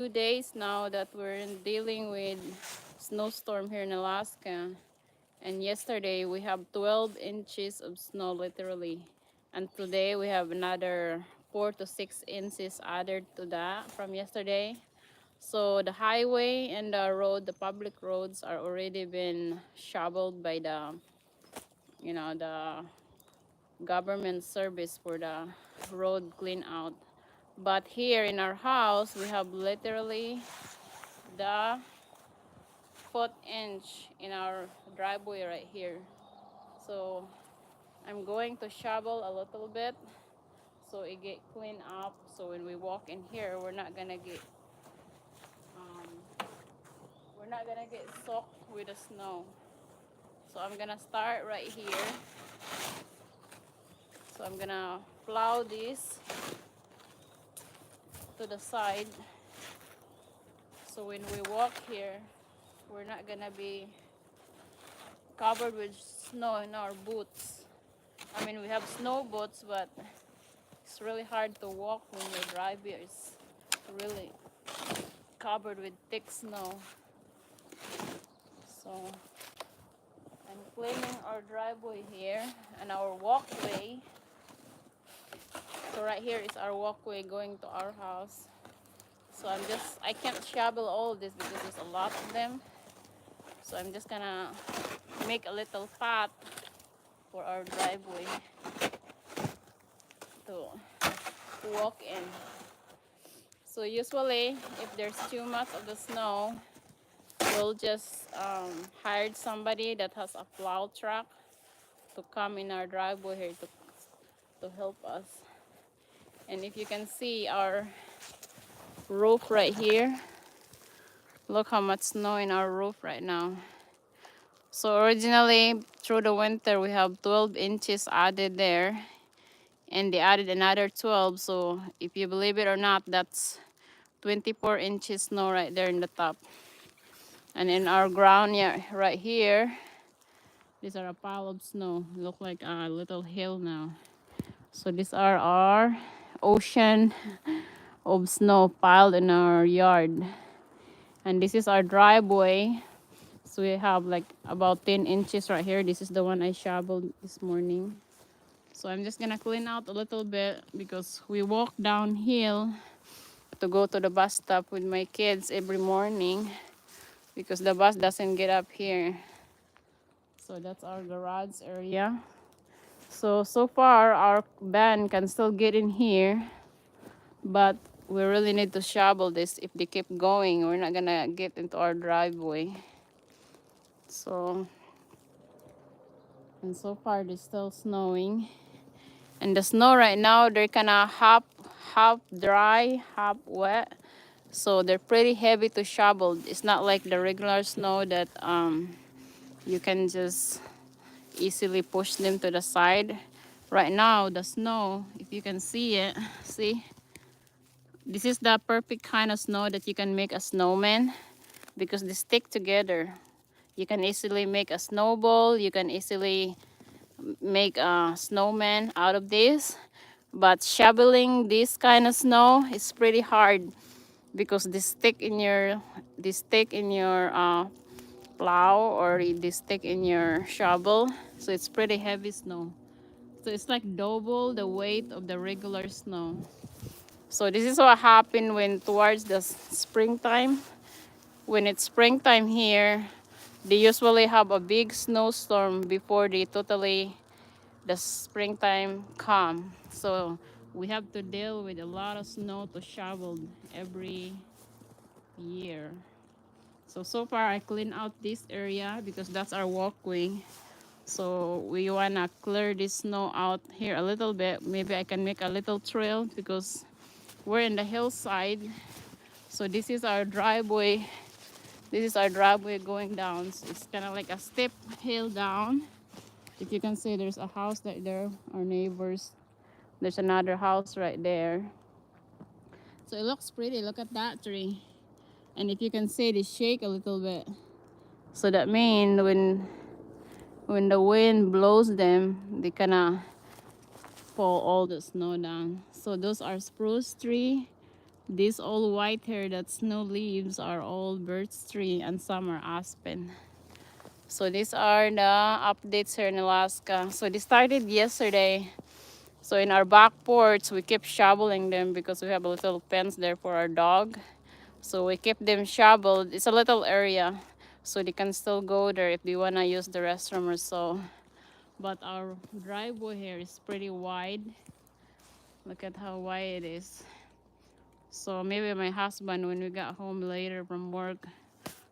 2 days now that we're dealing with snowstorm here in Alaska. And yesterday we have 12 inches of snow literally. And today we have another 4 to 6 inches added to that from yesterday. So the highway and the public roads are already been shoveled by the government service for the road clean out. But here in our house, we have literally the foot inch in our driveway right here. So I'm going to shovel a little bit so it get cleaned up. So when we walk in here, um, we're not gonna get soaked with the snow. So I'm gonna start right here. So I'm gonna plow this to the side. So when we walk here, we're not gonna be covered with snow in our boots. I mean, we have snow boots, but it's really hard to walk when your driveway is really covered with thick snow. So I'm cleaning our driveway here and our walkway. So right here is our walkway going to our house. So I can't shovel all of this because there's a lot of them. So I'm just gonna make a little path for our driveway to walk in. So usually, if there's too much of the snow, we'll just hire somebody that has a plow truck to come in our driveway here to help us. And if you can see our roof right here, look how much snow in our roof right now. So originally, through the winter, we have 12 inches added there. And they added another 12. So if you believe it or not, that's 24 inches snow right there in the top. And in our ground, yeah, right here, these are a pile of snow. Look like a little hill now. So these are our ocean of snow piled in our yard. And this is our driveway. So we have like about 10 inches right here. This is the one I shoveled this morning. So I'm just gonna clean out a little bit because we walk downhill to go to the bus stop with my kids every morning because the bus doesn't get up here. So that's our garage area. So far our van can still get in here, but we really need to shovel this. If they keep going, we're not gonna get into our driveway. So, and so far it's still snowing. And the snow right now, they're kinda half dry, half wet. So they're pretty heavy to shovel. It's not like the regular snow that you can just easily push them to the side. Right now, the snow, if you can see it, see? This is the perfect kind of snow that you can make a snowman because they stick together. You can easily make a snowball. You can easily make a snowman out of this. But shoveling this kind of snow is pretty hard because they stick in your plow or they stick in your shovel. So it's pretty heavy snow. So it's like double the weight of the regular snow. So this is what happened when towards the springtime. When it's springtime here, they usually have a big snowstorm before the springtime come. So we have to deal with a lot of snow to shovel every year. So far I clean out this area because that's our walkway. So we wanna clear this snow out here a little bit. Maybe I can make a little trail because we're in the hillside. So this is our driveway. This is our driveway going down. So it's kind of like a steep hill down. If you can see, there's a house right there, our neighbors. There's another house right there. So it looks pretty. Look at that tree. And if you can see, they shake a little bit. So that means when the wind blows them, they kind of fall all the snow down. So those are spruce tree. These all white here that snow leaves are all birch tree and some are aspen. So these are the updates here in Alaska. So they started yesterday. So in our back porch, we keep shoveling them because we have a little fence there for our dog. So we keep them shoveled. It's a little area, so they can still go there if they wanna use the restroom or so. But our driveway here is pretty wide. Look at how wide it is. So maybe my husband, when we got home later from work,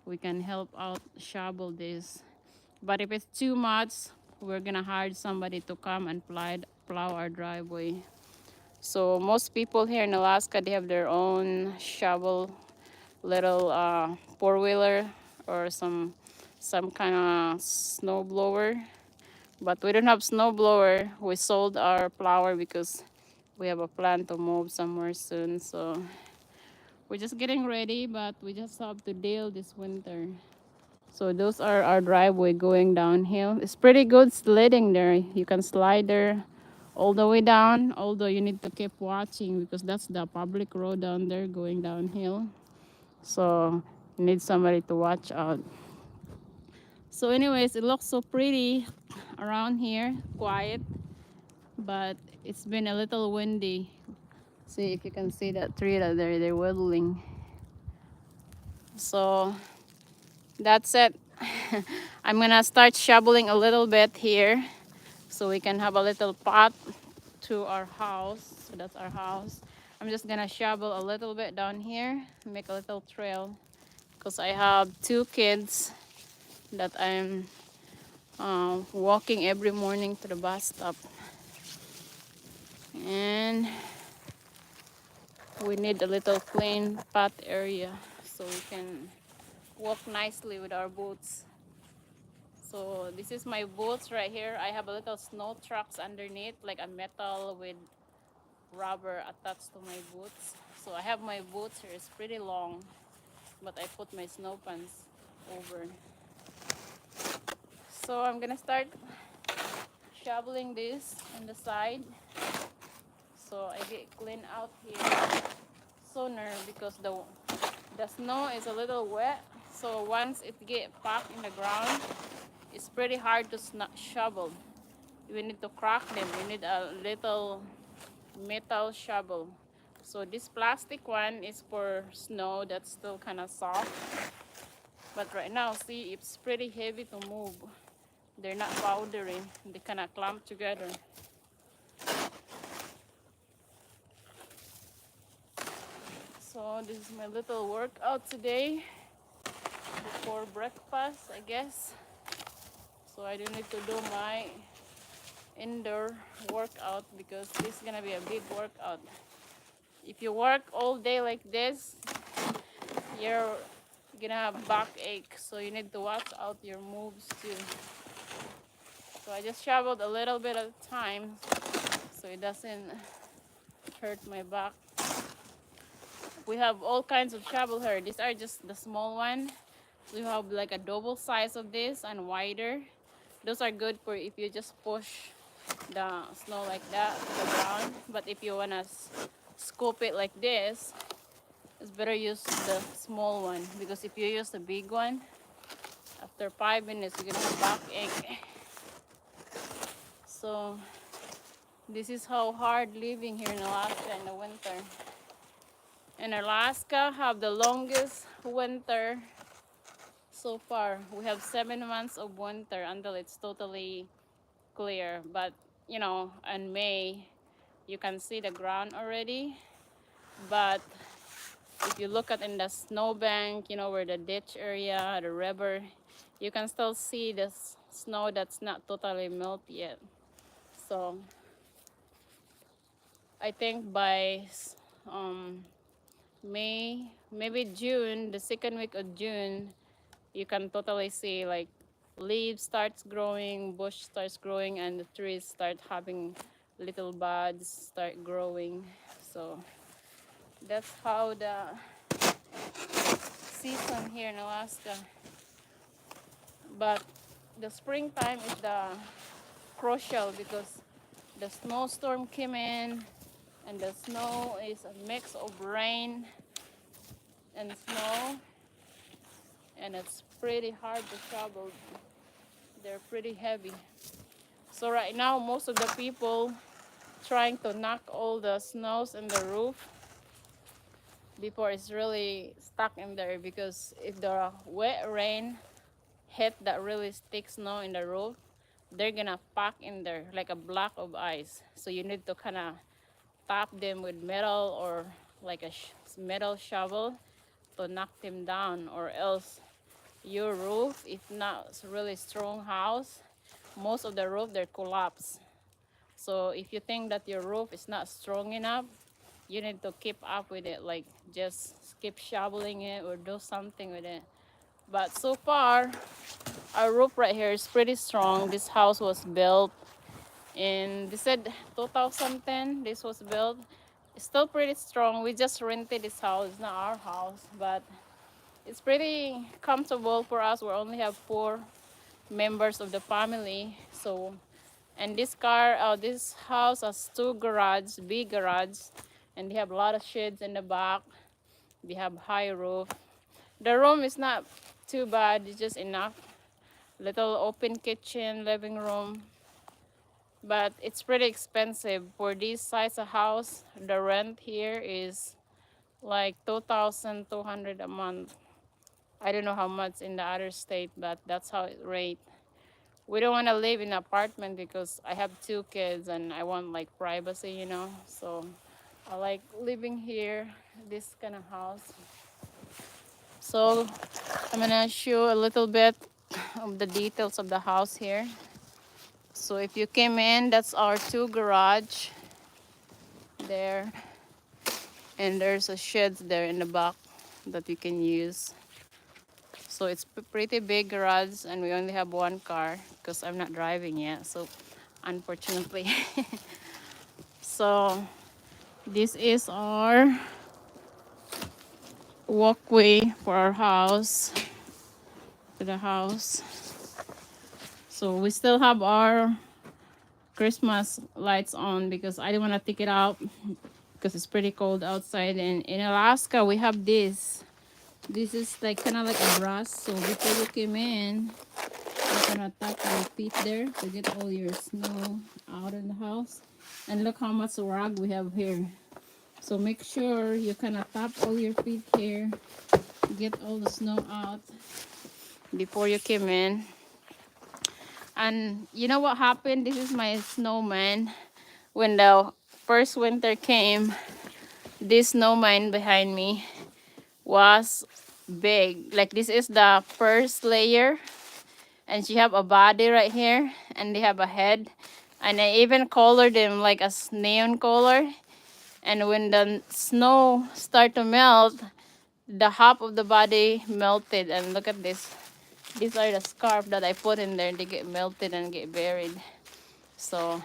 we can help out shovel this. But if it's too much, we're gonna hire somebody to come and plow our driveway. So most people here in Alaska, they have their own shovel, little four-wheeler or some kind of snow blower. But we don't have snow blower. We sold our plower because we have a plan to move somewhere soon. So we're just getting ready, but we just have to deal this winter. So those are our driveway going downhill. It's pretty good sledding there. You can slide there all the way down, although you need to keep watching because that's the public road down there going downhill. So you need somebody to watch out. So anyways, it looks so pretty around here, quiet, but it's been a little windy. See if you can see that tree that they're whittling. So that's it. I'm gonna start shoveling a little bit here so we can have a little path to our house. So that's our house. I'm just gonna shovel a little bit down here, make a little trail, because I have two kids that I'm walking every morning to the bus stop. And we need a little clean path area so we can walk nicely with our boots. So this is my boots right here. I have a little snow tracks underneath, like a metal with rubber attached to my boots. So I have my boots here. It's pretty long, but I put my snow pants over. So I'm gonna start shoveling this on the side so I get clean out here sooner because the snow is a little wet. So once it get packed in the ground, it's pretty hard to shovel. You need to crack them. You need a little metal shovel. So this plastic one is for snow that's still kind of soft. But right now, see, it's pretty heavy to move. They're not powdery. They kind of clump together. So this is my little workout today before breakfast, I guess. So I don't need to do my indoor workout because this is gonna be a big workout. If you work all day like this, you're gonna have backache, so you need to watch out your moves too. So I just shoveled a little bit at a time so it doesn't hurt my back. We have all kinds of shovel here. These are just the small one. We have like a double size of this and wider. Those are good for if you just push the snow like that to the ground. But if you wanna scoop it like this, it's better use the small one because if you use the big one, after 5 minutes you're gonna have backache. So this is how hard living here in Alaska in the winter. In Alaska have the longest winter so far. We have 7 months of winter until it's totally clear. But you know, in May you can see the ground already. But if you look at in the snowbank, you know, where the ditch area, the river, you can still see the snow that's not totally melted yet. So I think by May, maybe June, the second week of June, you can totally see like leaves starts growing, bush starts growing, and the trees start having little buds start growing. So that's how the season here in Alaska. But the springtime is the crucial because the snowstorm came in And the snow is a mix of rain and snow, and it's pretty hard to shovel. They're pretty heavy. So right now, most of the people trying to knock all the snows in the roof before it's really stuck in there, because if the wet rain hit that really thick snow in the roof, they're gonna pack in there like a block of ice. So you need to kind of tap them with metal or like a metal shovel to knock them down, or else your roof, if not it's a really strong house, most of the roof they're collapse. So if you think that your roof is not strong enough, you need to keep up with it, like just keep shoveling it or do something with it. But so far, our roof right here is pretty strong. This house was built in, they said 2010 this was built. It's still pretty strong. We just rented this house, it's not our house, but it's pretty comfortable for us. We only have 4 members of the family. So, and this house has 2 big garage, and they have a lot of sheds in the back. They have high roof. The room is not too bad, it's just enough. Little open kitchen, living room. But it's pretty expensive for this size of house. The rent here is like 2,200 a month. I don't know how much in the other state, but that's how it rate. We don't want to live in an apartment because I have 2 kids and I want like privacy, you know. So I like living here, this kind of house. So I'm gonna show a little bit of the details of the house here. So if you came in, that's our 2 garage there, and there's a shed there in the back that you can use. So it's pretty big garage, and we only have 1 car because I'm not driving yet, so unfortunately. So this is our walkway for our house, to the house. So we still have our Christmas lights on because I didn't want to take it out because it's pretty cold outside. And in Alaska we have this. This is like kind of like a brush. So before you came in, you're gonna tap your feet there to get all your snow out in the house. And look how much rug we have here. So make sure you kind of tap all your feet here, get all the snow out before you came in. And you know what happened? This is my snowman. When the first winter came, this snowman behind me was big. Like this is the first layer, and she have a body right here, and they have a head. And I even colored them like a neon color. And when the snow start to melt, the half of the body melted. And look at this. These are the scarf that I put in there. They get melted and get buried. So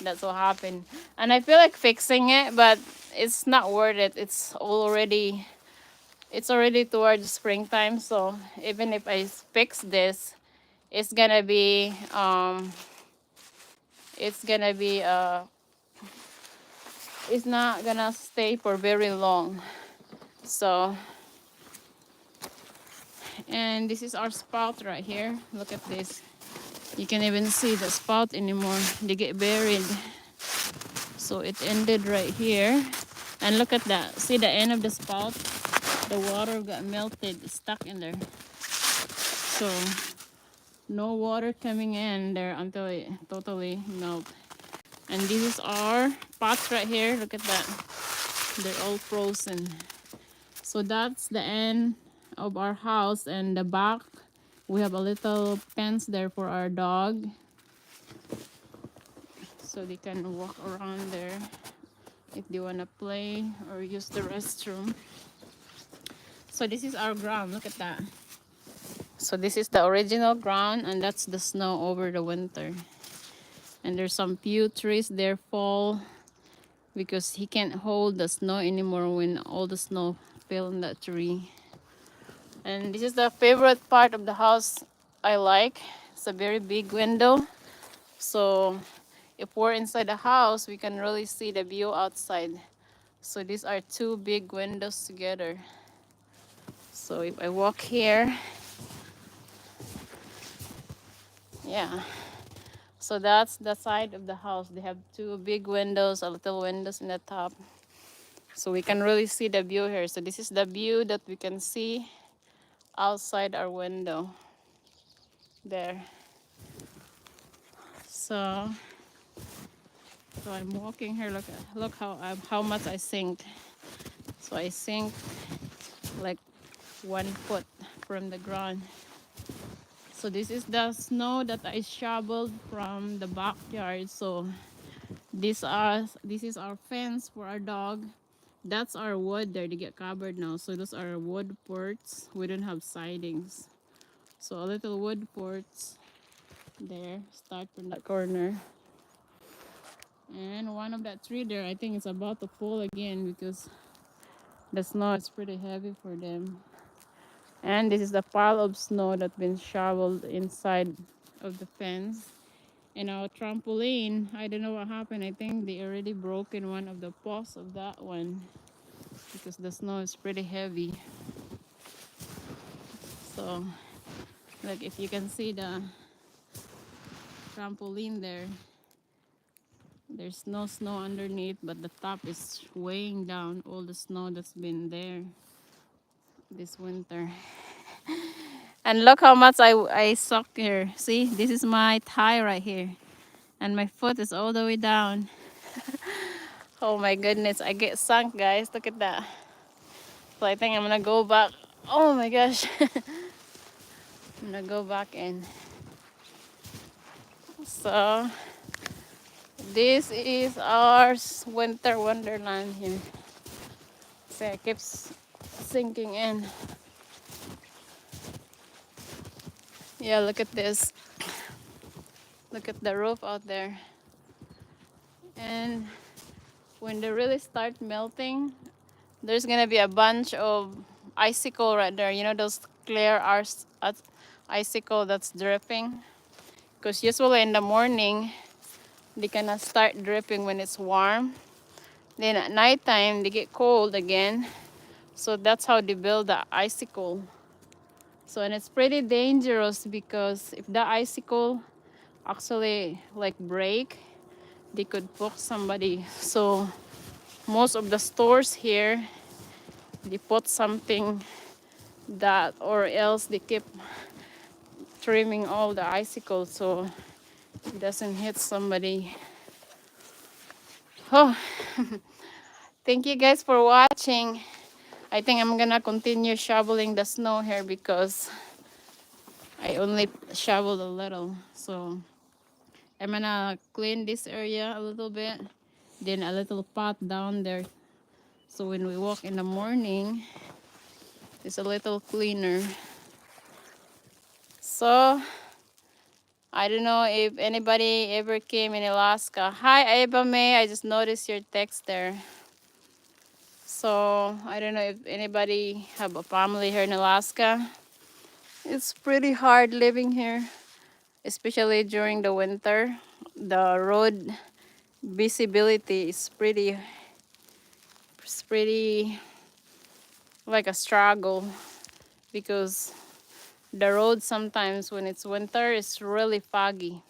that's what happened. And I feel like fixing it, but it's not worth it. It's already towards springtime. So even if I fix this, it's gonna be it's not gonna stay for very long. So, and this is our spout right here. Look at this. You can't even see the spout anymore. They get buried. So it ended right here. And look at that. See the end of the spout? The water got melted, stuck in there. So no water coming in there until it totally melt. And this is our pots right here. Look at that. They're all frozen. So that's the end of our house. And the back, we have a little fence there for our dog, so they can walk around there if they want to play or use the restroom. So this is our ground. Look at that. So this is the original ground, and that's the snow over the winter. And there's some few trees there fall because he can't hold the snow anymore when all the snow fell in that tree. And this is the favorite part of the house I like. It's a very big window, so if we're inside the house, we can really see the view outside. So these are two big windows together. So if I walk here, yeah. So that's the side of the house. They have two big windows, a little windows in the top. So we can really see the view here. So this is the view that we can see outside our window there. So I'm walking here. Look how much I sink. So I sink like 1 foot from the ground. So this is the snow that I shoveled from the backyard. So this is our fence for our dog. That's our wood there. They get covered now. So those are wood ports. We don't have sidings. So a little wood ports there. Start from that corner. And one of that tree there, I think it's about to fall again because the snow is pretty heavy for them. And this is the pile of snow that's been shoveled inside of the fence. And our trampoline, I don't know what happened. I think they already broken one of the posts of that one because the snow is pretty heavy. So, like if you can see the trampoline there, there's no snow underneath, but the top is weighing down all the snow that's been there this winter. And look how much I sucked here. See, this is my thigh right here. And my foot is all the way down. Oh my goodness, I get sunk, guys. Look at that. So I think I'm gonna go back. Oh my gosh. I'm gonna go back in. So this is our winter wonderland here. See, it keeps sinking in. Yeah, look at this. Look at the roof out there. And when they really start melting, there's gonna be a bunch of icicle right there. You know those clear icicle that's dripping? Because usually in the morning, they gonna start dripping when it's warm. Then at nighttime, they get cold again. So that's how they build the icicle. So, and it's pretty dangerous because if the icicle actually like break, they could poke somebody. So most of the stores here, they put something that, or else they keep trimming all the icicles so it doesn't hit somebody. Oh, thank you guys for watching. I think I'm gonna continue shoveling the snow here because I only shoveled a little. So I'm gonna clean this area a little bit, then a little pot down there. So when we walk in the morning, it's a little cleaner. So I don't know if anybody ever came in Alaska. Hi, Eva May. I just noticed your text there. So I don't know if anybody have a family here in Alaska. It's pretty hard living here, especially during the winter. The road visibility is pretty like a struggle because the road sometimes when it's winter is really foggy.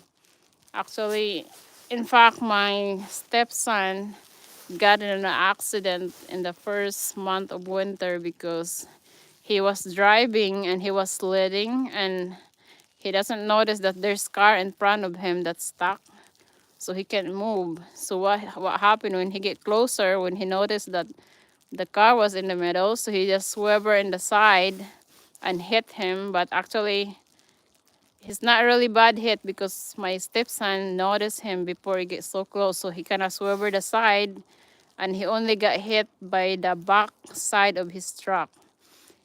Actually, in fact, my stepson got in an accident in the first month of winter because he was driving and he was sledding and he doesn't notice that there's car in front of him that's stuck, so he can't move. So what happened when he get closer, when he noticed that the car was in the middle, so he just swerved in the side and hit him. But actually, he's not really bad hit because my stepson noticed him before he gets so close. So he kind of swerved the side and he only got hit by the back side of his truck.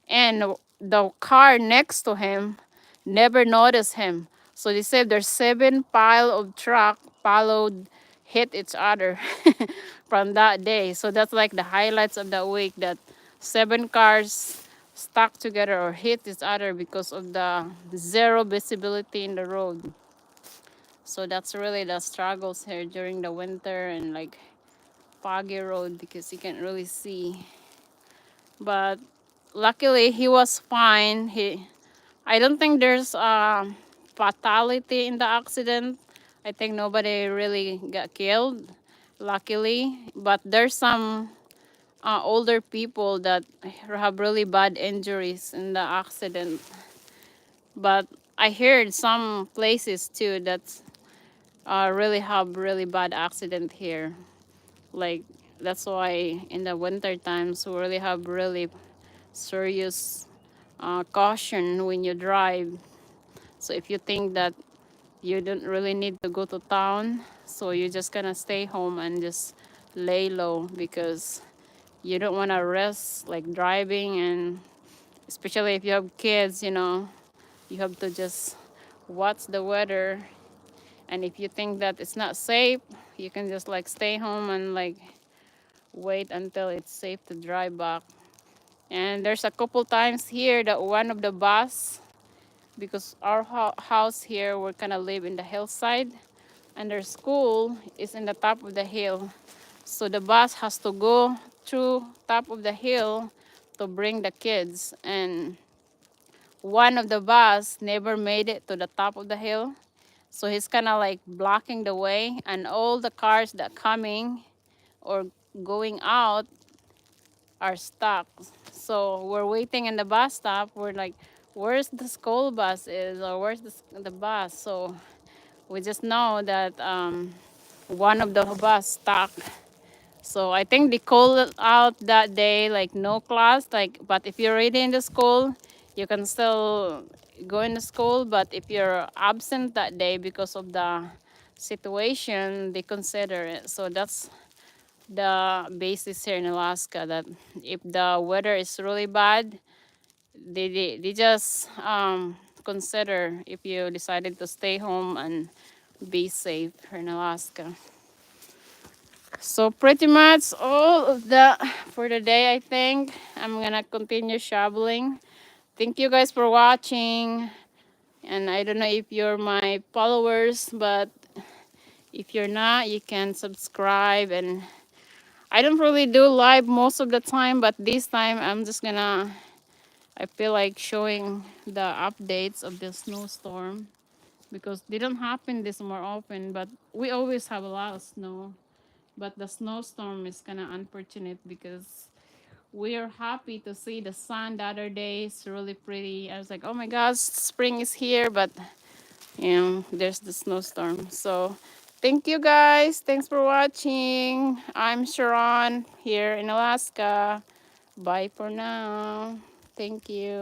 And the car next to him never noticed him. So they said there's 7 pile of truck followed, hit each other from that day. So that's like the highlights of that week, that 7 cars stuck together or hit each other because of the zero visibility in the road. So that's really the struggles here during the winter and like foggy road because you can't really see. But luckily he was fine. I don't think there's a fatality in the accident. I think nobody really got killed, luckily. But there's some older people that have really bad injuries in the accident. But I heard some places too that really have really bad accident here. Like that's why in the winter times we really have really serious caution when you drive. So if you think that you don't really need to go to town, so you're just gonna stay home and just lay low because you don't want to risk like driving, and especially if you have kids, you know, you have to just watch the weather. And if you think that it's not safe, you can just like stay home and like wait until it's safe to drive back. And there's a couple times here that one of the bus, because our house here, we're gonna live in the hillside, and their school is in the top of the hill. So the bus has to go through top of the hill to bring the kids. And one of the bus never made it to the top of the hill. So he's kind of like blocking the way, and all the cars that coming or going out are stuck. So we're waiting in the bus stop. We're like, where's the school bus is, or where's the bus? So we just know that one of the bus stuck. So I think they called out that day like no class, like, but if you're already in the school, you can still go in the school. But if you're absent that day because of the situation, they consider it. So that's the basis here in Alaska, that if the weather is really bad, they just consider if you decided to stay home and be safe here in Alaska. So pretty much all of the for the day. I think I'm gonna continue shoveling. Thank you guys for watching, and I don't know if you're my followers, but if you're not, you can subscribe. And I don't really do live most of the time, but this time I'm just gonna, I feel like showing the updates of the snowstorm because they don't happen this more often, but we always have a lot of snow. But the snowstorm is kind of unfortunate because we are happy to see the sun the other day. It's really pretty. I was like, oh my gosh, spring is here, but you know, there's the snowstorm. So thank you guys. Thanks for watching. I'm Sharon here in Alaska. Bye for now. Thank you.